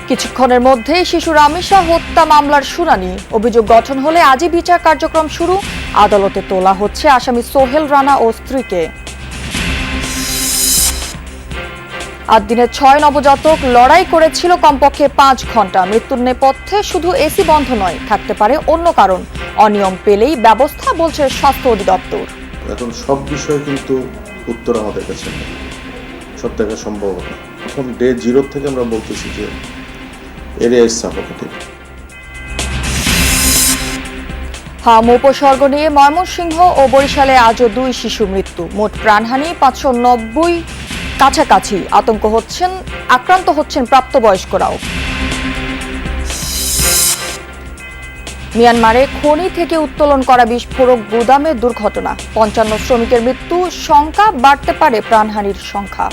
কিছুক্ষণের মধ্যেই শিশু রামিসা হত্যা মামলার শুনানি। অভিযোগ গঠন হলে আজই বিচার কার্যক্রম শুরু। আদালতে তোলা হচ্ছে আসামি সোহেল রানা ও স্ত্রীকে। ৮ দিনের ৬ নবজাতক লড়াই করেছিল কমপক্ষে ৫ ঘন্টা। মৃত্যুর নেপথ্যে শুধু এসি বন্ধ নয়, থাকতে পারে অন্য কারণ। অনিয়ম পেলেই ব্যবস্থা, বলছে স্বাস্থ্য অধিদপ্তর। এখন সব বিষয়ে কিন্তু উত্তর আমাদের কাছে নেই, সব দেখা সম্ভব না। এখন ডে 0 থেকে আমরা বলতেছি যে এরিয়া ইজ সাফোকেটিং। হাম উপসর্গ নিয়ে ময়মনসিংহ ও বরিশালে আজও 2 শিশু মৃত্যু। মোট প্রাণহানি 590 কাছাকাছি। আক্রান্ত হচ্ছেন প্রাপ্তবয়স্করাও। মিয়ানমারে খনি থেকে উত্তোলন করা বিস্ফোরক গুদামে দুর্ঘটনা। 55 শ্রমিকের মৃত্যু, শঙ্কা বাড়তে পারে প্রাণহানির সংখ্যা।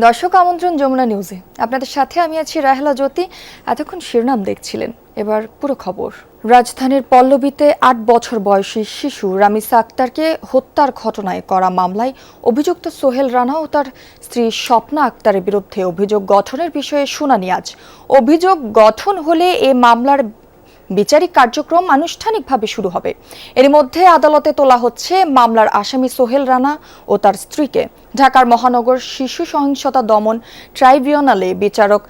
দর্শক আমন্ত্রণ যমুনা নিউজে, আপনাদের সাথে আমি আছি রাহেলা জ্যোতি। এতক্ষণ শিরোনাম দেখছিলেন, এবার পুরো খবর। রাজধানীর পল্লবীতে 8 বছর বয়সী শিশু রামিসা আক্তারকে হত্যার ঘটনায় করা মামলায় অভিযুক্ত সোহেল রানা ও তার স্ত্রী স্বপ্না আক্তারের বিরুদ্ধে অভিযোগ গঠনের বিষয়ে শুনানি আজ। অভিযোগ গঠন হলে এ মামলার বিচারিক কার্যক্রম আনুষ্ঠানিকভাবে শুরু হবে। এর মধ্যে আদালতে তোলা হচ্ছে মামলার আসামি সোহেল রানা ও তার স্ত্রীকে। ঢাকার মহানগর শিশু সহিংসতা দমন ট্রাইব্যুনালে বিচারক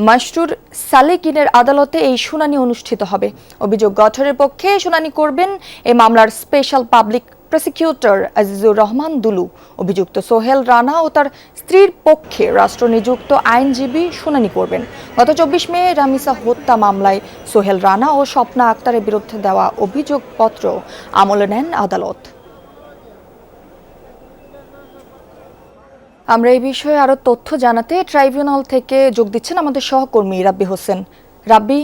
মাসরুর সালেকিনের আদালতে এই শুনানি অনুষ্ঠিত হবে। অভিযোগ গঠনের পক্ষে শুনানি করবেন এ মামলার special public prosecutor Azizur Rahman Dulu. অভিযুক্ত সোহেল রানা ও তার স্ত্রীর পক্ষে রাষ্ট্রনিযুক্ত আইনজীবী শুনানি করবেন। গত 24 মে রামিসা হত্যা মামলায় সোহেল রানা ও স্বপ্না আক্তারের বিরুদ্ধে দেওয়া অভিযোগপত্র আমলে নেন আদালত। আমরা এই বিষয়ে আরো তথ্য জানাতে ট্রাইব্যুনাল থেকে যোগ দিচ্ছেন আমাদের সহকর্মী রাব্বি হোসেন। রাব্বি,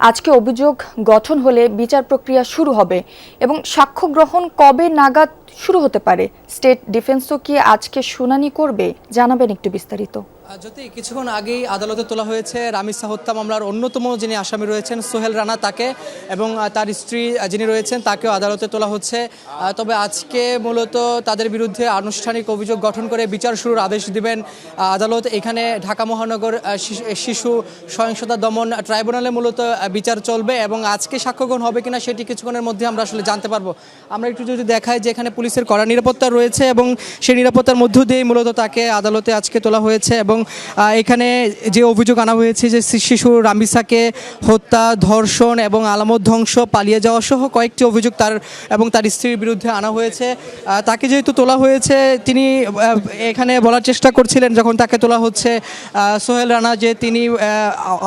আজকে অভিযোগ গঠন হলে বিচার প্রক্রিয়া শুরু হবে এবং সাক্ষ্য গ্রহণ কবে নাগাদ শুরু হতে পারে? স্টেট ডিফেন্সও কি আজকে শুনানি করবে? জানাবেন একটু বিস্তারিত। যদি কিছুক্ষণ আগেই আদালতে তোলা হয়েছে রামিসা হত্যা মামলার অন্যতম যিনি আসামি রয়েছেন সোহেল রানা, তাকে এবং তার স্ত্রী যিনি রয়েছেন তাকেও আদালতে তোলা হচ্ছে। তবে আজকে মূলত তাদের বিরুদ্ধে আনুষ্ঠানিক অভিযোগ গঠন করে বিচার শুরুর আদেশ দিবেন আদালত। এখানে ঢাকা মহানগর শিশু সহিংসতা দমন ট্রাইব্যুনালে মূলত বিচার চলবে এবং আজকে সাক্ষ্যগ্রহণ হবে কিনা সেটি কিছুক্ষণের মধ্যে আমরা আসলে জানতে পারবো। আমরা একটু যদি দেখাই যে এখানে পুলিশের কড়া নিরাপত্তা রয়েছে এবং সেই নিরাপত্তার মধ্য দিয়েই মূলত তাকে আদালতে আজকে তোলা হয়েছে। এবং এখানে যে অভিযোগ আনা হয়েছে যে শিশু রামিসাকে হত্যা, ধর্ষণ এবং আলামত ধ্বংস, পালিয়ে যাওয়া সহ কয়েকটি অভিযোগ তার এবং তার স্ত্রীর বিরুদ্ধে আনা হয়েছে। তাকে যেহেতু তোলা হয়েছে, তিনি এখানে বলার চেষ্টা করছিলেন যখন তাকে তোলা হচ্ছে সোহেল রানা যে তিনি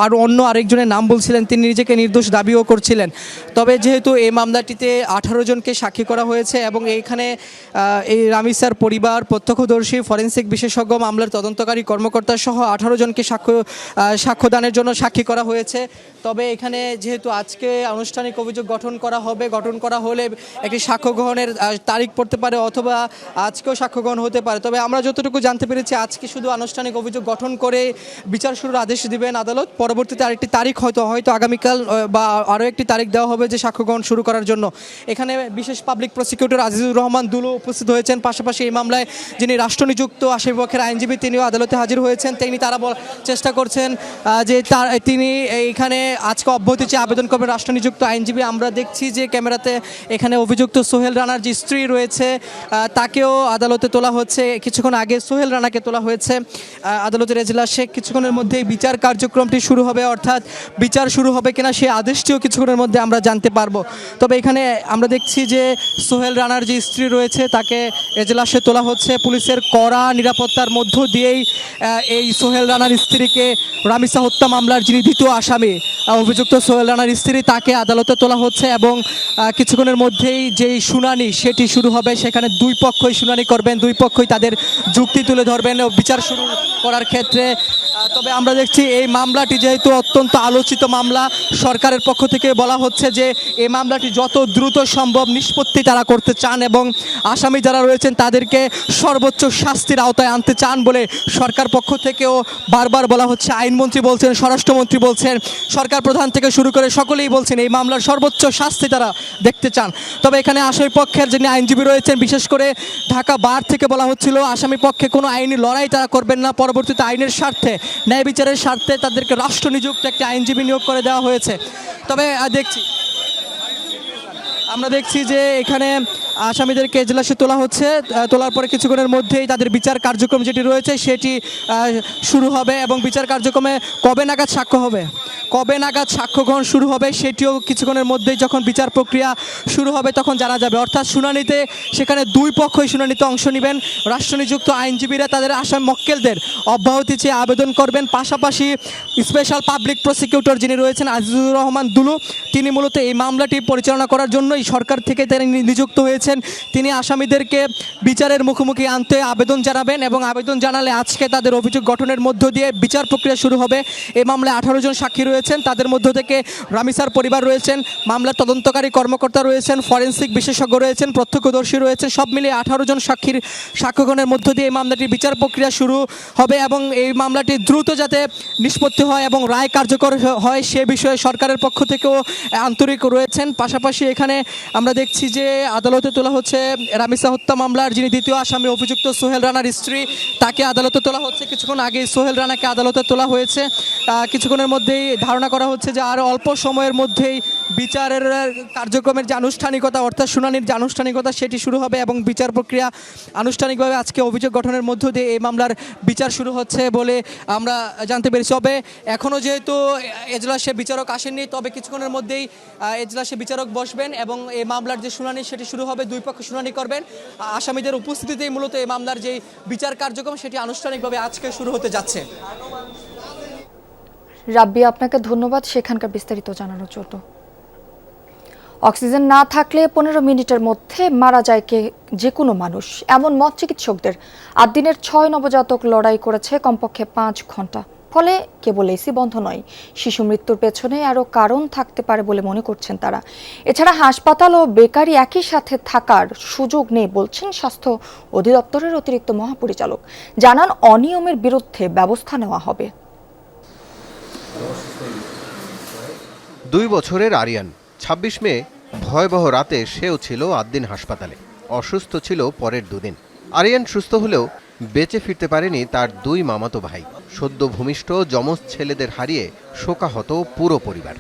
আর অন্য আরেকজনের নাম বলছিলেন, তিনি নিজেকে নির্দোষ দাবিও করছিলেন। তবে যেহেতু এই মামলাটিতে 18 জনকে সাক্ষী করা হয়েছে এবং এইখানে এই রামিসার পরিবার, প্রত্যক্ষদর্শী, ফরেনসিক বিশেষজ্ঞ, মামলার তদন্তকারী কর্মকর্তা সহ 18 জনকে সাক্ষ্যদানের জন্য সাক্ষী করা হয়েছে। তবে এখানে যেহেতু আজকে আনুষ্ঠানিক অভিযোগ গঠন করা হলে একটি সাক্ষ্য গ্রহণের তারিখ পড়তে পারে অথবা আজকেও সাক্ষ্য গ্রহণ হতে পারে। তবে আমরা যতটুকু জানতে পেরেছি আজকে শুধু আনুষ্ঠানিক অভিযোগ গঠন করে বিচার শুরুর আদেশ দিবেন আদালত। পরবর্তীতে আরেকটি তারিখ হয়তো আগামীকাল বা আরও একটি তারিখ দেওয়া হবে যে সাক্ষ্য গ্রহণ শুরু করার জন্য। এখানে বিশেষ পাবলিক প্রসিকিউটর আজিজুর রহমান দুলু উপস্থিত হয়েছেন। পাশাপাশি এই মামলায় যিনি রাষ্ট্রনিযুক্ত আসামিপক্ষের আইনজীবী তিনিও আদালতে হাজির হয়েছেন। তারা চেষ্টা করছেন যে তিনি এইখানে আজকে অব্যাহতি চেয়ে আবেদন করবেন রাষ্ট্রনিযুক্ত আইনজীবী। আমরা দেখছি যে ক্যামেরাতে এখানে অভিযুক্ত সোহেল রানার যে স্ত্রী রয়েছে তাকেও আদালতে তোলা হচ্ছে। কিছুক্ষণ আগে সোহেল রানাকে তোলা হয়েছে আদালতের এজলাসে। কিছুক্ষণের মধ্যেই বিচার কার্যক্রমটি শুরু হবে, অর্থাৎ বিচার শুরু হবে কিনা সেই আদেশটিও কিছুক্ষণের মধ্যে আমরা জানতে পারবো। তবে এখানে আমরা দেখছি যে সোহেল রানার যে স্ত্রী রয়েছে তাকে এজলাসে তোলা হচ্ছে। পুলিশের কড়া নিরাপত্তার মধ্য দিয়েই এই সোহেল রানার স্ত্রীকে রামিসা হত্যা মামলার যিনি দ্বিতীয় আসামি অভিযুক্ত সোহেল রানার স্ত্রী তাকে আদালতে তোলা হচ্ছে এবং কিছুক্ষণের মধ্যেই যেই শুনানি সেটি শুরু হবে। সেখানে দুই পক্ষই শুনানি করবেন, দুই পক্ষই তাদের যুক্তি তুলে ধরবেন বিচার শুরু করার ক্ষেত্রে। তবে আমরা দেখছি এই মামলাটি যেহেতু অত্যন্ত আলোচিত মামলা, সরকারের পক্ষ থেকে বলা হচ্ছে যে এই মামলাটি যত দ্রুত সম্ভব নিষ্পত্তি তারা করতে চান এবং আসামি যারা রয়েছেন তাদেরকে সর্বোচ্চ শাস্তির আওতায় আনতে চান বলে সরকার পক্ষ থেকেও বারবার বলা হচ্ছে। আইনমন্ত্রী বলছেন, স্বরাষ্ট্রমন্ত্রী বলছেন, সরকার প্রধান থেকে শুরু করে সকলেই বলছেন এই মামলার সর্বোচ্চ শাস্তি তারা দেখতে চান। তবে এখানে আসামি পক্ষের যিনি আইনজীবী রয়েছেন, বিশেষ করে ঢাকা বার থেকে বলা হচ্ছিল আসামি পক্ষে কোনো আইনি লড়াই তারা করবেন না, পরবর্তীতে আইনের স্বার্থে, ন্যায় বিচারের স্বার্থে তাদেরকে রাষ্ট্র নিযুক্ত একটি আইনজীবী নিয়োগ করে দেওয়া হয়েছে। তবে আমরা দেখছি যে এখানে আসামিদেরকে এজলাসে তোলা হচ্ছে, তোলার পরে কিছুক্ষণের মধ্যেই তাদের বিচার কার্যক্রম যেটি রয়েছে সেটি শুরু হবে এবং বিচার কার্যক্রমে কবে নাগাদ সাক্ষ্য গ্রহণ শুরু হবে সেটিও কিছুক্ষণের মধ্যেই, যখন বিচার প্রক্রিয়া শুরু হবে তখন জানা যাবে। অর্থাৎ শুনানিতে সেখানে দুই পক্ষই শুনানিতে অংশ নেবেন। রাষ্ট্রনিযুক্ত আইনজীবীরা তাদের আসামি মক্কেলদের অব্যাহতি চেয়ে আবেদন করবেন। পাশাপাশি স্পেশাল পাবলিক প্রসিকিউটর যিনি রয়েছেন আজিজুর রহমান দুলু, তিনি মূলত এই মামলাটি পরিচালনা করার জন্যই সরকার থেকে তিনি নিযুক্ত হয়েছেন। তিনি আসামিদেরকে বিচারের মুখোমুখি আনতে আবেদন জানাবেন এবং আবেদন জানালে আজকে তাদের অভিযোগ গঠনের মধ্য দিয়ে বিচার প্রক্রিয়া শুরু হবে। এই মামলায় 18 জন সাক্ষী রয়েছেন, তাদের মধ্য থেকে রামিসার পরিবার রয়েছেন, মামলার তদন্তকারী কর্মকর্তা রয়েছেন, ফরেনসিক বিশেষজ্ঞ রয়েছেন, প্রত্যক্ষদর্শী রয়েছেন, সব মিলিয়ে 18 জন সাক্ষীর সাক্ষ্যগ্রহণের মধ্য দিয়ে এই মামলাটির বিচার প্রক্রিয়া শুরু হবে এবং এই মামলাটি দ্রুত যাতে নিষ্পত্তি হয় এবং রায় কার্যকর হয় সে বিষয়ে সরকারের পক্ষ থেকেও আন্তরিক রয়েছেন। পাশাপাশি এখানে আমরা দেখছি যে আদালতে তোলা হচ্ছে রামিসা হত্যা মামলার যিনি দ্বিতীয় আসামি অভিযুক্ত সোহেল রানার স্ত্রী, তাকে আদালতে তোলা হচ্ছে। কিছুক্ষণ আগে সোহেল রানাকে আদালতে তোলা হয়েছে। কিছুক্ষণের মধ্যেই ধারণা করা হচ্ছে যে আর অল্প সময়ের মধ্যেই বিচারের কার্যক্রমের যে আনুষ্ঠানিকতা, অর্থাৎ শুনানির যে আনুষ্ঠানিকতা সেটি শুরু হবে এবং বিচার প্রক্রিয়া আনুষ্ঠানিকভাবে আজকে অভিযোগ গঠনের মধ্য দিয়ে এই মামলার বিচার শুরু হচ্ছে বলে আমরা জানতে পেরেছি। তবে এখনও যেহেতু এজলাসে বিচারক আসেননি, তবে কিছুক্ষণের মধ্যেই এজলাসে বিচারক বসবেন এবং এই মামলার যে শুনানি সেটি শুরু হবে। দুই পক্ষ শুনানি করবেন। আসামিদের উপস্থিতিতেই মূলত এই মামলার যে বিচার কার্যক্রম সেটি আনুষ্ঠানিকভাবে আজকে শুরু হতে যাচ্ছে। রাব্বি, আপনাকে ধন্যবাদ সেখানকার বিস্তারিত জানানোর জন্য। অক্সিজেন না থাকলে 15 মিনিটের মধ্যে মারা যায় যে কোনো মানুষ, এমন মত চিকিৎসকদের। 8 দিনের 6 নবজাতক লড়াই করেছে কমপক্ষে 5 ঘন্টা। ফলে কেবল এসি বন্ধ নয়, শিশু মৃত্যুর পেছনে আরও কারণ থাকতে পারে বলে মনে করছেন তারা। এছাড়া হাসপাতাল ও বেকারি একই সাথে থাকার সুযোগ নেই বলছেন স্বাস্থ্য অধিদপ্তরের অতিরিক্ত মহাপরিচালক। জানান অনিয়মের বিরুদ্ধে ব্যবস্থা নেওয়া হবে। 2 বছরের আরিয়ান 26 মে ভয়াবহ রাতে সেও ছিল 8 দিন হাসপাতালে। অসুস্থ ছিল পরের 2 দিন। আরিয়ান সুস্থ হলেও বেঁচে ফিরতে পারেনি তার 2 মামাতো ভাই। সদ্য ভূমিষ্ঠ যমজ ছেলেদের হারিয়ে শোকাহত পুরো পরিবার।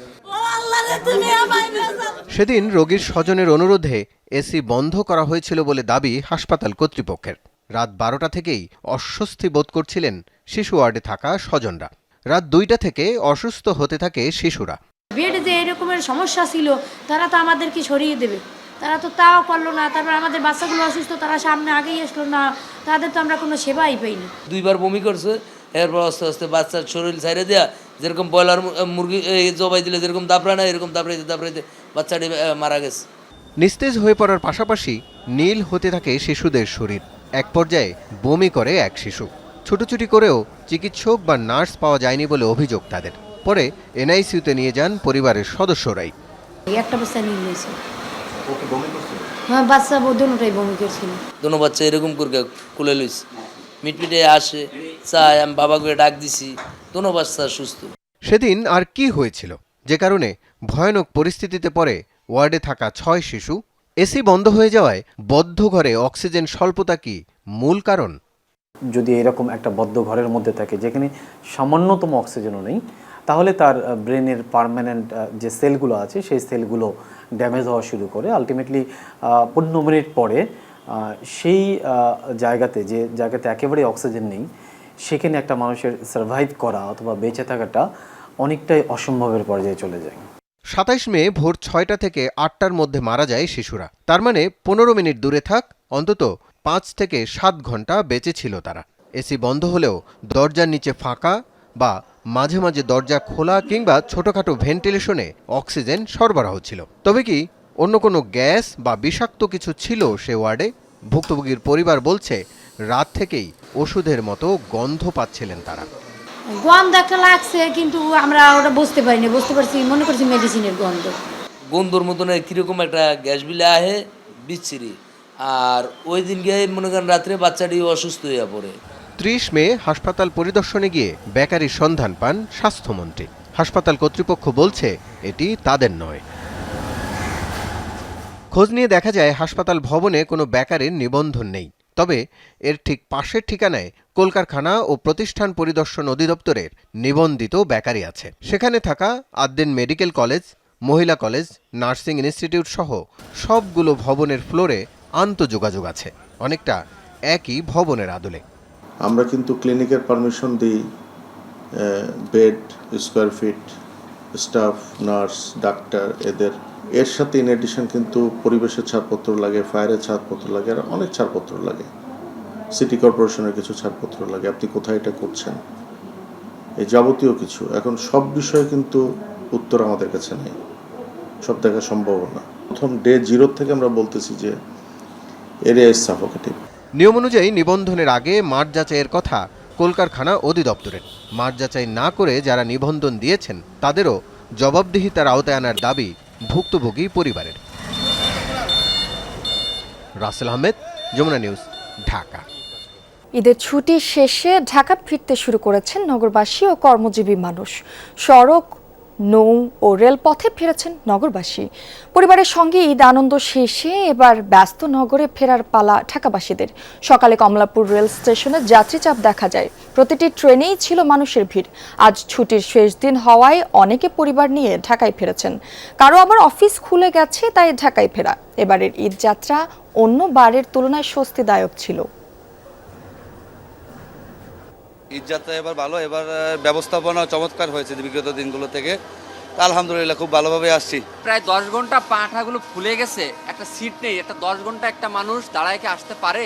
সেদিন রোগীর স্বজনের অনুরোধে এসি বন্ধ করা হয়েছিল বলে দাবি হাসপাতাল কর্তৃপক্ষের। রাত 12টা থেকেই অস্বস্তি বোধ করছিলেন শিশু ওয়ার্ডে থাকা স্বজনরা। রাত 2টা থেকে অসুস্থ হতে থাকে শিশুরা। বেডে যে এরকমের সমস্যা ছিল তারা তো আমাদেরকে সরিয়ে দেবে, তারা তো তাও করলো না। তারপর আমাদের বাচ্চাগুলো অসুস্থ, তারা সামনে আগেই আসলো না, তাদের তো আমরা কোনো সেবাই পাইনি। 2 বার বমি করছে, এরপর আস্তে আস্তে বাচ্চার শরীর ছাইড়ে দেওয়া, যেরকম ব্রয়লার মুরগি জবাই দিলে যেরকম দাপড়ায় না, এরকম দাপড়াইতে বাচ্চাটি মারা গেছে। নিস্তেজ হয়ে পড়ার পাশাপাশি নীল হতে থাকে শিশুদের শরীর। এক পর্যায়ে বমি করে এক শিশু। ছুটোছুটি করেও চিকিৎসক বা নার্স পাওয়া যায়নি বলে অভিযোগ তাদের। পরে এনআইসিইউতে নিয়ে যান পরিবারের সদস্যরাই। একটা বাচ্চা নিয়ে গেছে। হ্যাঁ, বাচ্চা দুটোটাই বমি করছিল। দুটো বাচ্চা এরকম করে কুলে লইছে, মিটমিটে আসে চায়, আমি বাবাকে ডাক দিছি, দুটো বাচ্চা সুস্থ। সেদিন আর কি হয়েছিল যে কারণে ভয়ানক পরিস্থিতিতে পড়ে ওয়ার্ডে থাকা 6 শিশু? এসি বন্ধ হয়ে যাওয়ায় বদ্ধ ঘরে অক্সিজেন স্বল্পতা কি মূল কারণ? যদি এরকম একটা বদ্ধ ঘরের মধ্যে থাকে যেখানে সামান্যতম অক্সিজেনও নেই, তাহলে তার ব্রেনের পার্মানেন্ট যে সেলগুলো আছে সেই সেলগুলো ড্যামেজ হওয়া শুরু করে। আলটিমেটলি 15 মিনিট পরে সেই জায়গাতে একেবারে অক্সিজেন নেই, সেখানে একটা মানুষের সার্ভাইভ করা অথবা বেঁচে থাকাটা অনেকটাই অসম্ভবের পর্যায়ে চলে যায়। 27 মে ভোর 6টা থেকে 8টার মধ্যে মারা যায় শিশুরা। তার মানে 15 মিনিট দূরে থাক, অন্তত 5 থেকে 7 ঘন্টা বেঁচে ছিল তারা। এসি বন্ধ হলেও দরজার নিচে ফাঁকা বা মাঝে মাঝে দরজা খোলা কিংবা ছোটখাটো ভেন্টিলেশনে অক্সিজেন সরবরাহ ছিল। তবে কি অন্য কোনো গ্যাস বা বিষাক্ত কিছু ছিল সে ওয়ার্ডে? ভুক্তভোগীর পরিবার বলছে রাত থেকেই ওষুধের মতো গন্ধ পাচ্ছিলেন তারা। গন্ধ একটা লাগছে, কিন্তু আমরা ওটা বুঝতে পারিনি, বুঝতে পারছি মনে করছি মেডিসিনের গন্ধ। গন্ধর মতন কিরকম একটা গ্যাস বিলে আহে বিচ্ছিরি, আর ওই দিন গিয়ে মনে করেন রাত্রে বাচ্চাটি অসুস্থ হয়ে পড়ে। ৩০ মে হাসপাতাল পরিদর্শনে গিয়ে বেকারির সন্ধান পান স্বাস্থ্যমন্ত্রী। হাসপাতাল কর্তৃপক্ষ বলছে এটি তাদের নয়। খোঁজ নিয়ে দেখা যায় হাসপাতাল ভবনে কোনো বেকারির নিবন্ধন নেই। তবে এর ঠিক পাশের ঠিকানায় কলকারখানা ও প্রতিষ্ঠান পরিদর্শন অধিদপ্তরের নিবন্ধিত বেকারি আছে। সেখানে থাকা আদ্দেন মেডিকেল কলেজ, মহিলা কলেজ, নার্সিং ইনস্টিটিউট সহ সবগুলো ভবনের ফ্লোরে আন্তঃযোগাযোগ আছে, অনেকটা একই ভবনের আদলে। আমরা কিন্তু ক্লিনিকের পারমিশন দিই, bed, square feet, staff, nurse, doctor এদের। এর সাথে ইন এডিশন কিন্তু পরিবেশের ছাড়পত্র লাগে, ফায়ারের ছাড়পত্র লাগে, আর অনেক ছাড়পত্র লাগে, সিটি কর্পোরেশনের কিছু ছাড়পত্র লাগে, আপনি কোথায় এটা করছেন, এই যাবতীয় কিছু। এখন সব বিষয়ে কিন্তু উত্তর আমাদের কাছে নেই, সব দেখা সম্ভব না। প্রথম ডে 0 থেকে আমরা বলতেছি যে এরিয়া ইজ সাফোকেটিং। নিয়ম অনুযায়ী নিবন্ধনের আগে মাঠ যাচাইয়ের কথা কলকারখানা অধিদপ্তরের। মাঠ যাচাই না করে যারা নিবন্ধন দিয়েছেন তাদেরও জবাবদিহিতার আওতায় আনার দাবি ভুক্তভোগী পরিবারের। রাসেল আহমেদ, যমুনা নিউজ, ঢাকা। ঈদের ছুটি শেষে ঢাকা ফিরতে শুরু করেছেন নগরবাসী ও কর্মজীবী মানুষ। সড়ক, নৌ ও রেলপথে ফিরেছেন নগরবাসী। পরিবারের সঙ্গে ঈদ আনন্দ শেষে এবার ব্যস্ত নগরে ফেরার পালা ঢাকাবাসীদের। সকালে কমলাপুর রেল স্টেশনে যাত্রী চাপ দেখা যায়, প্রতিটি ট্রেনেই ছিল মানুষের ভিড়। আজ ছুটির শেষ দিন হওয়ায় অনেকে পরিবার নিয়ে ঢাকায় ফিরেছেন, কারো আবার অফিস খুলে গেছে, তাই ঢাকায় ফেরা। এবারের ঈদ যাত্রা অন্য বারের তুলনায় স্বস্তিদায়ক ছিল। ঈদ যাত্রা এবার ভালো, এবার ব্যবস্থাপনা চমৎকার হয়েছে বিগত দিনগুলো থেকে। আলহামদুলিল্লাহ খুব ভালোভাবে আসছি। প্রায় 10 ঘন্টা পাঠাগুলো ফুলে গেছে, একটা সিট নেই। একটা 10 ঘন্টা একটা মানুষ দাঁড়ায় কি আসতে পারে?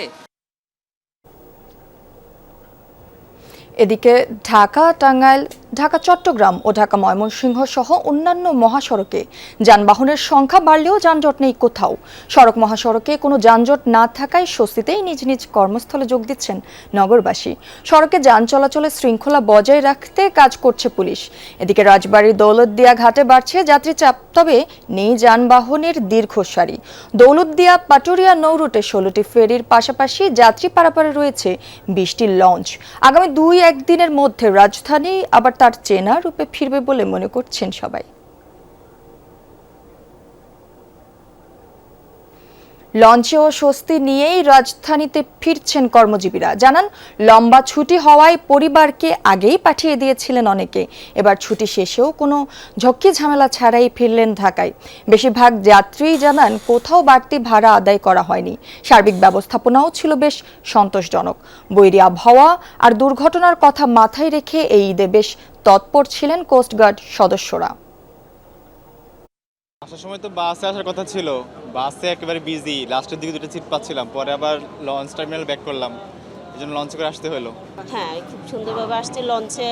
এদিকে ঢাকা টাঙ্গাইল, ঢাকা চট্টগ্রাম ও ঢাকা ময়মনসিংহ সহ অন্যান্য মহাসড়কে যানবাহনের সংখ্যা বাড়লেও যানজট নেই কোথাও। সড়ক মহাসড়কে কোনো যানজট না থাকায় স্বস্তিতেই নিজ নিজ কর্মস্থলে যোগ দিচ্ছেন নগরবাসী। সড়কে যান চলাচলের শৃঙ্খলা বজায় রাখতে কাজ করছে পুলিশ। এদিকে রাজবাড়ীর দৌলতদিয়া ঘাটে বাড়ছে যাত্রী চাপ, তবে নেই যানবাহনের দীর্ঘ সারি। দৌলতদিয়া পাটুরিয়া নৌ রুটে 16টি ফেরির পাশাপাশি যাত্রী পারাপারে রয়েছে 20টি লঞ্চ। আগামী 2-1 দিনের মধ্যে রাজধানী আবার তার চেনা রূপে ফিরবে বলে মনে করছেন সবাই। লঞ্চেও স্বস্তি নিয়েই রাজধানীতে ফিরছেন কর্মজীবীরা। জানান, লম্বা ছুটি হওয়ায় পরিবারকে আগেই পাঠিয়ে দিয়েছিলেন অনেকে। এবার ছুটি শেষেও কোনো ঝক্কি ঝামেলা ছাড়াই ফিরলেন ঢাকায়। বেশিরভাগ যাত্রী জানান কোথাও বাড়তি ভাড়া আদায় করা হয়নি। সার্বিক ব্যবস্থাপনাও ছিল বেশ সন্তোষজনক। বৈরী আবহাওয়া আর দুর্ঘটনার কথা মাথায় রেখে এই ঈদে বেশ তৎপর ছিলেন কোস্টগার্ড সদস্যরা। আসার সময় তো বাসে আসার কথা ছিল, বাসে একেবারে বিজি, লাস্টের দিকে 2টা সিট পাচ্ছিলাম, পরে আবার লঞ্চ টার্মিনাল ব্যাক করলাম, এই জন্য লঞ্চে করে আসতে হলো। হ্যাঁ, খুব সুন্দরভাবে আসছে, লঞ্চে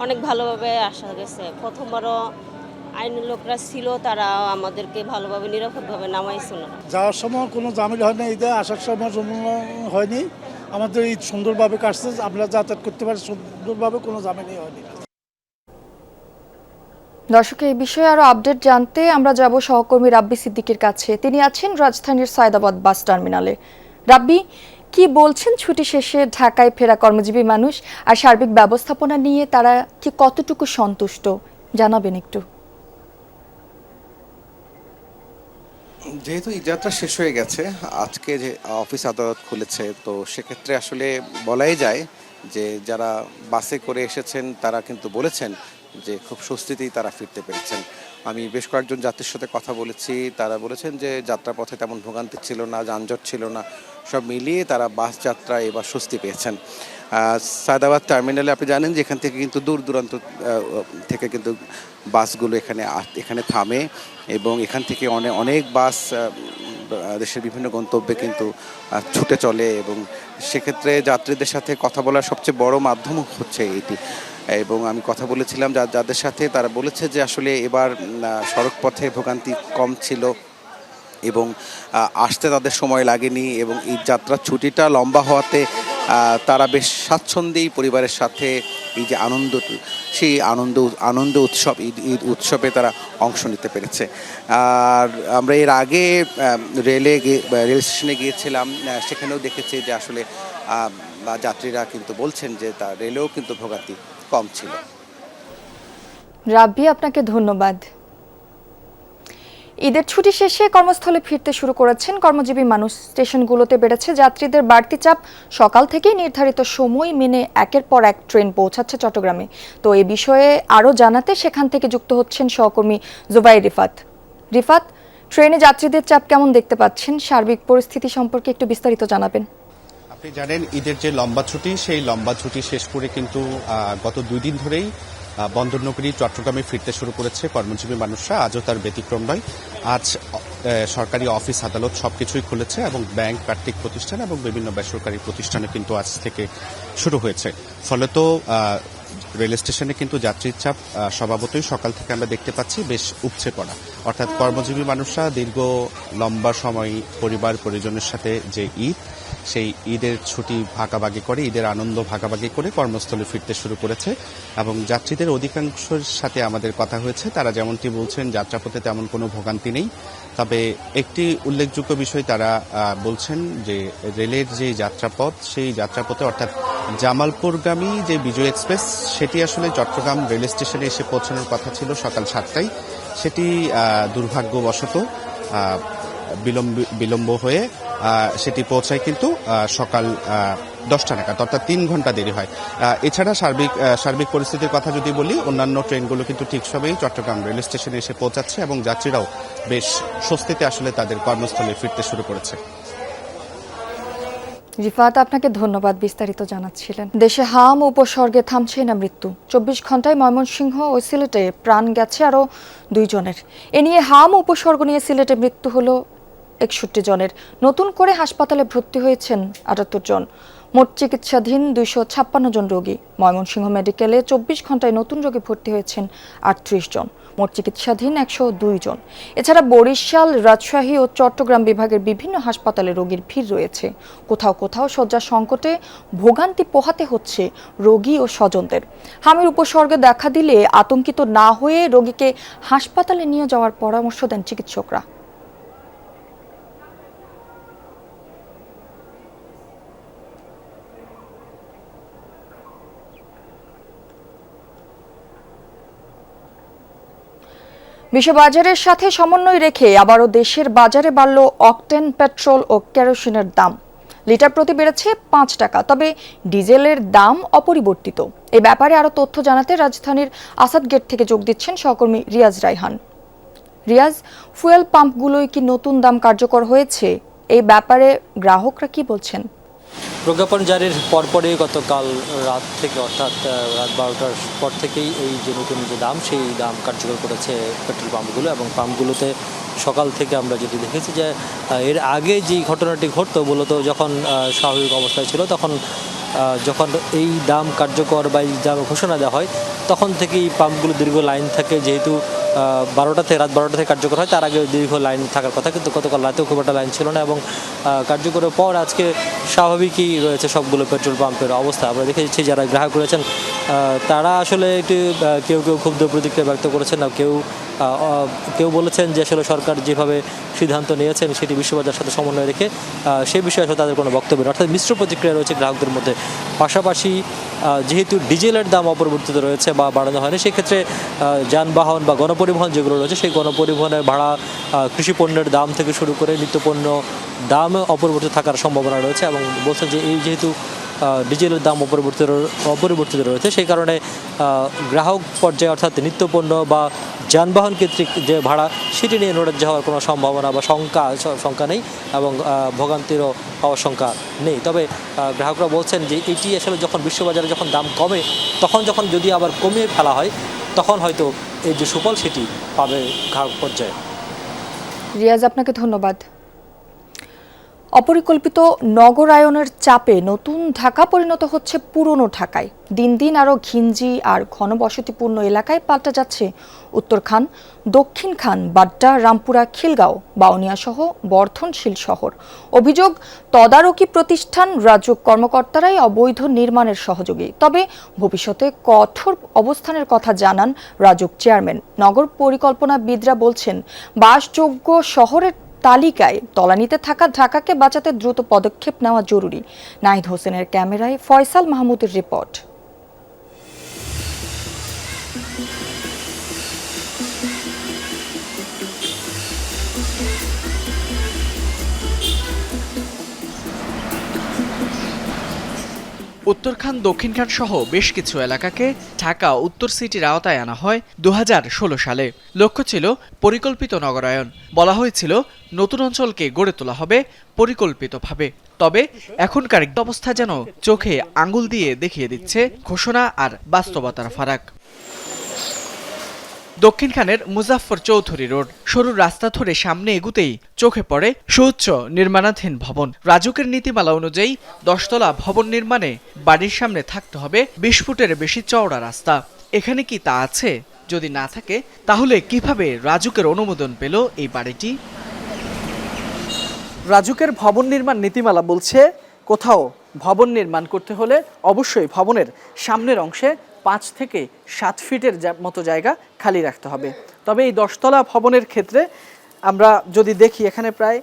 অনেক ভালোভাবে আসা গেছে। প্রথমবারও আইনের লোকরা ছিল, তারা আমাদেরকে ভালোভাবে নিরাপদভাবে নামাইছিল। যাওয়ার সময় কোনো ঝামেলা হয়নি, ঈদে আসার সময় ঝামেলা হয়নি। আমাদের ঈদ সুন্দরভাবে কাটছে, আমরা যাতায়াত করতে পারি সুন্দরভাবে, কোনো ঝামেলাই হয়নি। দর্শক, এই বিষয়ে আরো আপডেট জানতে আমরা যাব সহকর্মী রাব্বি সিদ্দিকের কাছে। তিনি আছেন রাজধানীর সায়দাবাদ বাস টার্মিনালে। রাব্বি, কি বলছেন ছুটি শেষে ঢাকায় ফেরা কর্মজীবী মানুষ, আর সার্বিক ব্যবস্থাপনা নিয়ে তারা কি কতটুকু সন্তুষ্ট জানাবেন একটু। যেহেতু ঈদ যাত্রা শেষ হয়ে গেছে, আজকে যে অফিস আদালত খুলেছে, তো সেক্ষেত্রে আসলে বলাই যায় যে যারা বাসে করে এসেছেন তারা কিন্তু বলেছেন যে খুব স্বস্তিতেই তারা ফিরতে পেরেছেন। আমি বেশ কয়েকজন যাত্রীর সাথে কথা বলেছি, তারা বলেছেন যে যাত্রাপথে তেমন ভোগান্তি ছিল না, যানজট ছিল না, সব মিলিয়ে তারা বাস যাত্রায় এবার স্বস্তি পেয়েছেন। সায়দাবাদ টার্মিনালে আপনি জানেন যে এখান থেকে কিন্তু দূর দূরান্ত থেকে কিন্তু বাসগুলো এখানে থামে, এবং এখান থেকে অনেক বাস দেশের বিভিন্ন গন্তব্যে কিন্তু ছুটে চলে, এবং সেক্ষেত্রে যাত্রীদের সাথে কথা বলার সবচেয়ে বড় মাধ্যম হচ্ছে এটি। এবং আমি কথা বলেছিলাম যাদের সাথে, তারা বলেছে যে আসলে এবার সড়ক পথে ভোগান্তি কম ছিল এবং আসতে তাদের সময় লাগেনি, এবং এই যাত্রার ছুটিটা লম্বা হওয়াতে তারা বেশ স্বাচ্ছন্দ্যেই পরিবারের সাথে এই যে আনন্দ সেই আনন্দ উৎসব ঈদ উৎসবে তারা অংশ নিতে পেরেছে। আর আমরা এর আগে রেল স্টেশনে গিয়েছিলাম, সেখানেও দেখেছি যে আসলে যাত্রীরা কিন্তু বলছেন যে তার রেলেও কিন্তু ভোগান্তি কম ছিল। রাব্বি, আপনাকে ধন্যবাদ। ঈদের ছুটি শেষে কর্মস্থলে ফিরতে শুরু করেছেন কর্মজীবী মানুষ। স্টেশনগুলোতে বেড়েছে যাত্রীদের বাড়তি চাপ। সকাল থেকেই নির্ধারিত সময় মেনে একের পর এক ট্রেন পৌঁছাচ্ছে চট্টগ্রামে। তো এই বিষয়ে আরও জানাতে সেখান থেকে যুক্ত হচ্ছেন সহকর্মী জুবাইর রিফাত। রিফাত, ট্রেনে যাত্রীদের চাপ কেমন দেখতে পাচ্ছেন? সার্বিক পরিস্থিতি সম্পর্কে একটু বিস্তারিত জানাবেন। আপনি জানেন, ঈদের যে লম্বা ছুটি, সেই লম্বা ছুটি শেষ করে কিন্তু গত 2 দিন ধরেই বন্দরনগরী চট্টগ্রামে ফিরতে শুরু করেছে কর্মজীবী মানুষরা। আজও তার ব্যতিক্রম নয়। আজ সরকারি অফিস আদালত সবকিছুই খুলেছে এবং ব্যাংক, প্রাত্যিক প্রতিষ্ঠান এবং বিভিন্ন বেসরকারি প্রতিষ্ঠানে কিন্তু আজ থেকে শুরু হয়েছে। ফলত রেল স্টেশনে কিন্তু যাত্রীর চাপ স্বভাবতই সকাল থেকে আমরা দেখতে পাচ্ছি বেশ উপচে পড়া। অর্থাৎ কর্মজীবী মানুষরা দীর্ঘ লম্বা সময় পরিবার পরিজনের সাথে যে ঈদ, সেই ঈদের ছুটি ভাগাভাগি করে, ঈদের আনন্দ ভাগাভাগি করে কর্মস্থলে ফিরতে শুরু করেছে। এবং যাত্রীদের অধিকাংশের সাথে আমাদের কথা হয়েছে, তারা যেমনটি বলছেন যাত্রাপথে তেমন কোনো ভোগান্তি নেই। তবে একটি উল্লেখযোগ্য বিষয় তারা বলছেন যে রেলের যে যাত্রাপথ, সেই যাত্রাপথে অর্থাৎ জামালপুরগামী যে বিজয় এক্সপ্রেস, সেটি আসলে চট্টগ্রাম রেল স্টেশনে এসে পৌঁছানোর কথা ছিল সকাল 7টায়। সেটি দুর্ভাগ্যবশত বিলম্ব হয়ে সেটি পৌঁছায় কিন্তু সকাল 10টা নাগাদ, অর্থাৎ 3 ঘন্টা দেরি হয়। এছাড়া সার্বিক পরিস্থিতির কথা যদি বলি, অন্যান্য ট্রেনগুলো কিন্তু ঠিক সময়েই চট্টগ্রাম রেল স্টেশনে এসে পৌঁছাচ্ছে এবং যাত্রীরাও বেশ স্বস্তিতে আসলে তাদের কর্মস্থলে ফিরতে শুরু করেছে। রিফাত, আপনাকে ধন্যবাদ, বিস্তারিত জানাচ্ছিলেন। দেশে হাম উপসর্গে থামছে না মৃত্যু। 24 ঘন্টায় ময়মনসিংহ ও সিলেটে প্রাণ গেছে আরও 2 জনের। এ নিয়ে হাম উপসর্গ নিয়ে সিলেটে মৃত্যু হলো 61 জনের। নতুন করে হাসপাতালে ভর্তি হয়েছেন 78 জন। মোট চিকিৎসাধীন 256 জন রোগী। ময়মনসিংহ মেডিকেলে 24 ঘন্টায় নতুন রোগী ভর্তি হয়েছেন 38 জন। মোট চিকিৎসাধীন 102 জন। এছাড়া বরিশাল, রাজশাহী ও চট্টগ্রাম বিভাগের বিভিন্ন হাসপাতালে রোগীর ভিড় রয়েছে। কোথাও কোথাও শয্যা সংকটে ভোগান্তি পোহাতে হচ্ছে রোগী ও স্বজনদের। হামের উপসর্গে দেখা দিলে আতঙ্কিত না হয়ে রোগীকে হাসপাতালে নিয়ে যাওয়ার পরামর্শ দেন চিকিৎসকরা। বিশ্ববাজারের সাথে সমন্বয় রেখে আবারও দেশের বাজারে বাড়ল অকটেন পেট্রোল ও কেরোসিনের দাম। লিটার প্রতি বেড়েছে 5 টাকা, তবে ডিজেলের দাম অপরিবর্তিত। এই ব্যাপারে আরও তথ্য জানাতে রাজধানীর আসাদ গেট থেকে যোগ দিচ্ছেন সহকর্মী রিয়াজ রায়হান। রিয়াজ, ফুয়েল পাম্পগুলোয় কি নতুন দাম কার্যকর হয়েছে? এই ব্যাপারে গ্রাহকরা কি বলছেন? প্রজ্ঞাপন জারির পরপরই গতকাল রাত থেকে, অর্থাৎ রাত 12টার পর থেকেই এই যে নতুন যে দাম, সেই দাম কার্যকর করেছে পেট্রোল পাম্পগুলো। এবং পাম্পগুলোতে সকাল থেকে আমরা যেটি দেখেছি যে এর আগে যে ঘটনাটি ঘটতো, মূলত যখন স্বাভাবিক অবস্থায় ছিল, যখন এই দাম কার্যকর বা এই দাম ঘোষণা দেওয়া হয়, তখন থেকেই পাম্পগুলো দীর্ঘ লাইন থাকে। যেহেতু রাত 12টা থেকে কার্যকর হয়, তার আগে দীর্ঘ লাইন থাকার কথা, কিন্তু গতকাল রাতেও খুব একটা লাইন ছিল না। এবং কার্যকরের পর আজকে স্বাভাবিকই রয়েছে সবগুলো পেট্রোল পাম্পের অবস্থা। আমরা দেখেছি যারা গ্রাহক রয়েছেন তারা আসলে একটু কেউ ক্ষুব্ধ প্রতিক্রিয়া ব্যক্ত করেছেন, না কেউ বলেছেন যে আসলে সরকার যেভাবে সিদ্ধান্ত নিয়েছেন সেটি বিশ্ববাজারের সাথে সমন্বয় রেখে সেই বিষয়ে আসলে তাদের কোনো বক্তব্য নেই। অর্থাৎ মিশ্র প্রতিক্রিয়া রয়েছে গ্রাহকদের মধ্যে। পাশাপাশি যেহেতু ডিজেলের দাম অপরিবর্তিত রয়েছে বা বাড়ানো হয়নি, সেক্ষেত্রে যানবাহন বা গণপরিবহন যেগুলো রয়েছে, সেই গণপরিবহনের ভাড়া, কৃষি পণ্যের দাম থেকে শুরু করে নিত্যপণ্য দাম অপরিবর্তিত থাকার সম্ভাবনা রয়েছে। এবং বলছেন যে এই যেহেতু ডিজেলের দাম অপরিবর্তিত রয়েছে, সেই কারণে গ্রাহক পর্যায়ে অর্থাৎ নিত্যপণ্য বা যানবাহন কেন্দ্রিক যে ভাড়া, সেটি নিয়ে নড়াজ্য হওয়ার কোনো সম্ভাবনা বা শঙ্কা নেই এবং ভোগান্তিরও হওয়ার শঙ্কা নেই। তবে গ্রাহকরা বলছেন যে এটি আসলে যখন বিশ্ববাজারে যখন দাম কমে, তখন যদি আবার কমিয়ে ফেলা হয়, তখন হয়তো এই যে সুফল সেটি পাবে গ্রাহক পর্যায়ে। রিয়াজ, আপনাকে ধন্যবাদ। অপরিকল্পিত নগরায়নের চাপে নতুন ঢাকা পরিণত হচ্ছে পুরনো ঢাকায়। দিন দিন আরও ঘিঞ্জি আর ঘনবসতিপূর্ণ এলাকায় পাল্টে যাচ্ছে উত্তরখান, দক্ষিণখান, বাড্ডা, রামপুরা, খিলগাঁও, বাউনিয়া সহ বর্ধনশীল শহর। অভিযোগ, তদারকি প্রতিষ্ঠান রাজুক কর্মকর্তারাই অবৈধ নির্মাণের সহযোগী। তবে ভবিষ্যতে কঠোর অবস্থানের কথা জানান রাজুক চেয়ারম্যান। নগর পরিকল্পনাবিদরা বলছেন, বাসযোগ্য শহরের তালিকায় তলানিতে থাকা ঢাকাকে বাঁচাতে দ্রুত পদক্ষেপ নেওয়া জরুরি। নাহিদ হোসেনের ক্যামেরায় ফয়সাল মাহমুদের রিপোর্ট। উত্তরখান, দক্ষিণখান সহ বেশ কিছু এলাকাকে ঢাকা উত্তর সিটির আওতায় আনা হয় 2016 সালে। লক্ষ্য ছিল পরিকল্পিত নগরায়ন। বলা হয়েছিল নতুন অঞ্চলকে গড়ে তোলা হবে পরিকল্পিতভাবে। তবে এখনকার অবস্থা যেন চোখে আঙ্গুল দিয়ে দেখিয়ে দিচ্ছে ঘোষণা আর বাস্তবতার ফারাক। দক্ষিণখানের মুজাফফর চৌধুরী রোড, সরু রাস্তা ধরে সামনে এগুতেই চোখে পড়ে সুউচ্চ নির্মাণাধীন ভবন। রাজুকের নীতিমালা অনুযায়ী 10 তলা ভবন নির্মাণে বাড়ির সামনে থাকতে হবে 20 ফুটের বেশি চওড়া রাস্তা। এখানে কি তা আছে? যদি না থাকে তাহলে কিভাবে রাজুকের অনুমোদন পেল এই বাড়িটি? রাজুকের ভবন নির্মাণ নীতিমালা বলছে, কোথাও ভবন নির্মাণ করতে হলে অবশ্যই ভবনের সামনের অংশে 5 থেকে 7 ফিটের মতো জায়গা খালি রাখতে হবে। তবে এই 10 তলা ভবনের ক্ষেত্রে আমরা যদি দেখি, এখানে প্রায়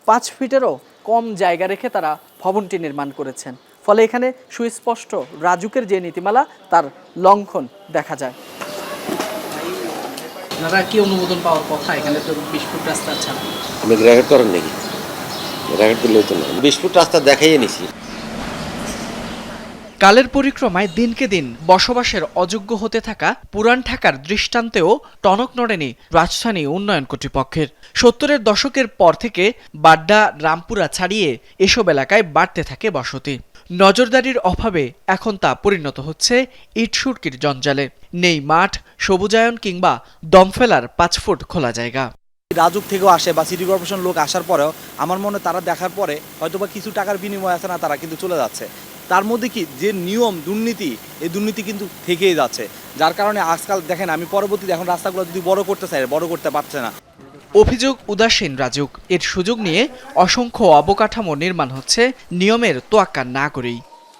5 ফিটেরও কম জায়গা রেখে তারা ভবনটি নির্মাণ করেছেন। ফলে এখানে সুস্পষ্ট রাজুকের যে নীতিমালা তার লঙ্ঘন দেখা যায়। আপনারা কি অনুমোদন পাওয়ার কথা? এখানে তো 20 ফুট রাস্তা ছাড়া আপনি রেকর্ড করেন নাকি? রেকর্ড করলে তো না, 20 ফুট রাস্তা দেখাইয়ে নিছি। কালের পরিক্রমায় দিনকে দিন বসবাসের অযোগ্য হতে থাকা পুরান ঢাকার দৃষ্টান্তেও টনক নড়েনি রাজধানী উন্নয়ন কর্তৃপক্ষের। 70-এর দশকের পর থেকে বাড্ডা, রামপুরা ছাড়িয়ে এসব এলাকায় বাড়তে থাকে বসতি। নজরদারির অভাবে এখন তা পরিণত হচ্ছে ইট-সুরকির জঞ্জালে। নেই মাঠ, সবুজায়ন কিংবা দম ফেলার 5 ফুট খোলা জায়গা। রাজুক থেকেও আসে বা সিটি কর্পোরেশন লোক আসার পরেও আমার মনে তারা দেখার পরে হয়তোবা কিছু টাকার বিনিময় আছে না, তারা কিন্তু চলে যাচ্ছে। তার মধ্যে কি যে নিয়ম, দুর্নীতি, এই দুর্নীতি কিন্তু থেকেই যাচ্ছে। যার কারণে আজকাল দেখেন, আমি পরবর্তীতে এখন রাস্তাগুলো যদি বড় করতে চাই, বড় করতে পারছে না। অভিযোগ, উদাসীন রাজুক। এর সুযোগ নিয়ে অসংখ্য অবকাঠামো নির্মাণ হচ্ছে নিয়মের তোয়াক্কা না করেই।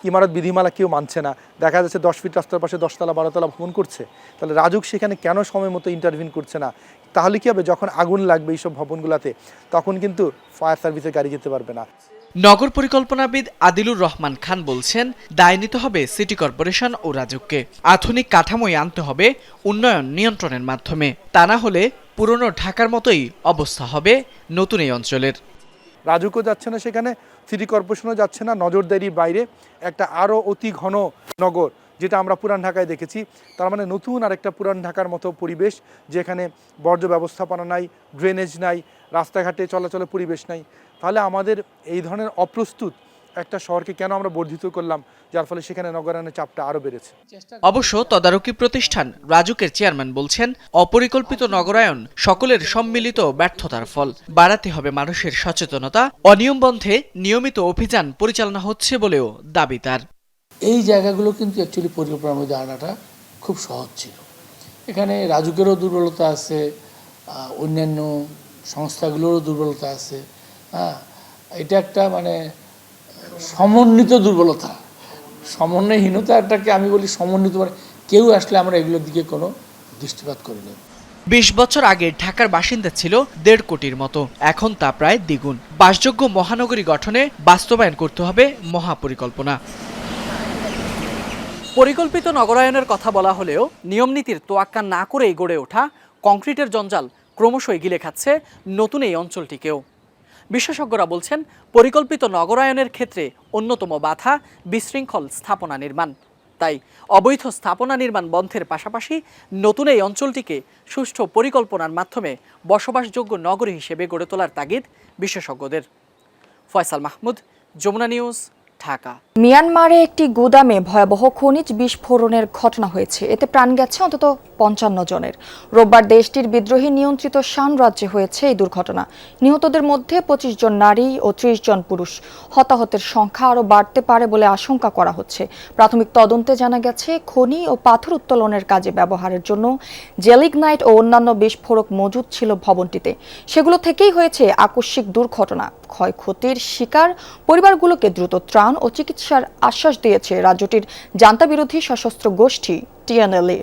ইমারত বিধিমালা কেউ মানছে না। দেখা যাচ্ছে 10 ফিট রাস্তার পাশে 10 তলা 12 তলা ভবন করছে। তাহলে রাজুক সেখানে কেন সময় মতো ইন্টারভিন করছে না? তাহলে কি হবে, যখন আগুন লাগবে এইসব ভবনগুলোতে, তখন কিন্তু ফায়ার সার্ভিসের গাড়ি যেতে পারবে না। নগর পরিকল্পনাবিদ আদিলুর রহমান খান বলছেন, দায় নিতে হবে সিটি কর্পোরেশন ও রাজুককে। আধুনিক কাঠামোয় আনতে হবে উন্নয়ন নিয়ন্ত্রণের মাধ্যমে। তা না হলে পুরনো ঢাকার মতোই অবস্থা হবে নতুন এই অঞ্চলের। রাজুকও যাচ্ছে না সেখানে, সিটি কর্পোরেশনও যাচ্ছে না। নজরদারির বাইরে একটা আরও অতি ঘন নগর, যেটা আমরা পুরান ঢাকায় দেখেছি। তার মানে নতুন আরেকটা পুরান ঢাকার মতো পরিবেশ, যেখানে বর্জ্য ব্যবস্থাপনা নাই, ড্রেনেজ নাই, রাস্তাঘাটে চলাচলের পরিবেশ নাই। তাহলে আমাদের এই ধরনের অপ্রস্তুত একটা শহরকে কেন আমরা বর্ধিত করলাম, যার ফলে সেখানে নগরায়নের চাপটা আরও বেড়েছে। অবশ্য তদারকি প্রতিষ্ঠান রাজুকের চেয়ারম্যান বলছেন, অপরিকল্পিত নগরায়ন সকলের সম্মিলিত ব্যর্থতার ফল। বাড়াতে হবে মানুষের সচেতনতা। অনিয়ম বন্ধে নিয়মিত অভিযান পরিচালনা হচ্ছে বলেও দাবি তার। এই জায়গাগুলো কিন্তু অ্যাকচুয়ালি পরিকল্পনার মধ্যে আনাটা খুব সহজ ছিল। এখানে রাজুকেরও দুর্বলতা আছে, অন্যান্য সংস্থাগুলোরও দুর্বলতা আছে। এটা একটা মানে সমন্বিত দুর্বলতা, সমন্বয়হীনতাটাকে আমি বলি সমন্বিত। মানে কেউ আসলে আমরা এগুলোর দিকে কোনো দৃষ্টিপাত করিনি। 20 বছর আগে ঢাকার বাসিন্দা ছিল 1.5 কোটির মতো, এখন তা প্রায় দ্বিগুণ। বাসযোগ্য মহানগরী গঠনে বাস্তবায়ন করতে হবে মহাপরিকল্পনা। পরিকল্পিত নগরায়নের কথা বলা হলেও নিয়মনীতির তোয়াক্কা না করেই গড়ে ওঠা কংক্রিটের জঞ্জাল ক্রমশই গিলে খাচ্ছে নতুন এই অঞ্চলটিকেও। বিশেষজ্ঞরা বলছেন, পরিকল্পিত নগরায়নের ক্ষেত্রে অন্যতম বাধা বিশৃঙ্খল স্থাপনা নির্মাণ। তাই অবৈধ স্থাপনা নির্মাণ বন্ধের পাশাপাশি নতুন এই অঞ্চলটিকে সুষ্ঠু পরিকল্পনার মাধ্যমে বসবাসযোগ্য নগরী হিসেবে গড়ে তোলার তাগিদ বিশেষজ্ঞদের। ফয়সাল মাহমুদ, যমুনা নিউজ, ঢাকা। মিয়ানমারে একটি গুদামে ভয়াবহ খনিজ বিস্ফোরণের ঘটনা হয়েছে। এতে প্রাণ গেছে অন্তত 55 জনের। রোববার দেশটির বিদ্রোহী নিয়ন্ত্রিত শান রাজ্যে হয়েছে এই দুর্ঘটনা। নিহতদের মধ্যে 25 জন নারী ও 30 জন পুরুষ। হতাহতের সংখ্যা আরও বাড়তে পারে বলে আশঙ্কা করা হচ্ছে। প্রাথমিক তদন্তে জানা গেছে, খনি ও পাথর উত্তোলনের কাজে ব্যবহারের জন্য জেলিগনাইট ও অন্যান্য বিস্ফোরক মজুদ ছিল ভবনটিতে। সেগুলো থেকেই হয়েছে আকস্মিক দুর্ঘটনা। ক্ষয়ক্ষতির শিকার পরিবারগুলোকে দ্রুত ত্রাণ ও চিকিৎসার আশ্বাস দিয়েছে রাজ্যটির জান্তা বিরোধী সশস্ত্র গোষ্ঠী TNLA।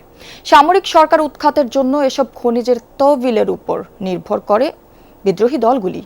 সামরিক সরকার উৎখাতের জন্য এসব খনিজের তহবিলের উপর নির্ভর করে বিদ্রোহী দলগুলি।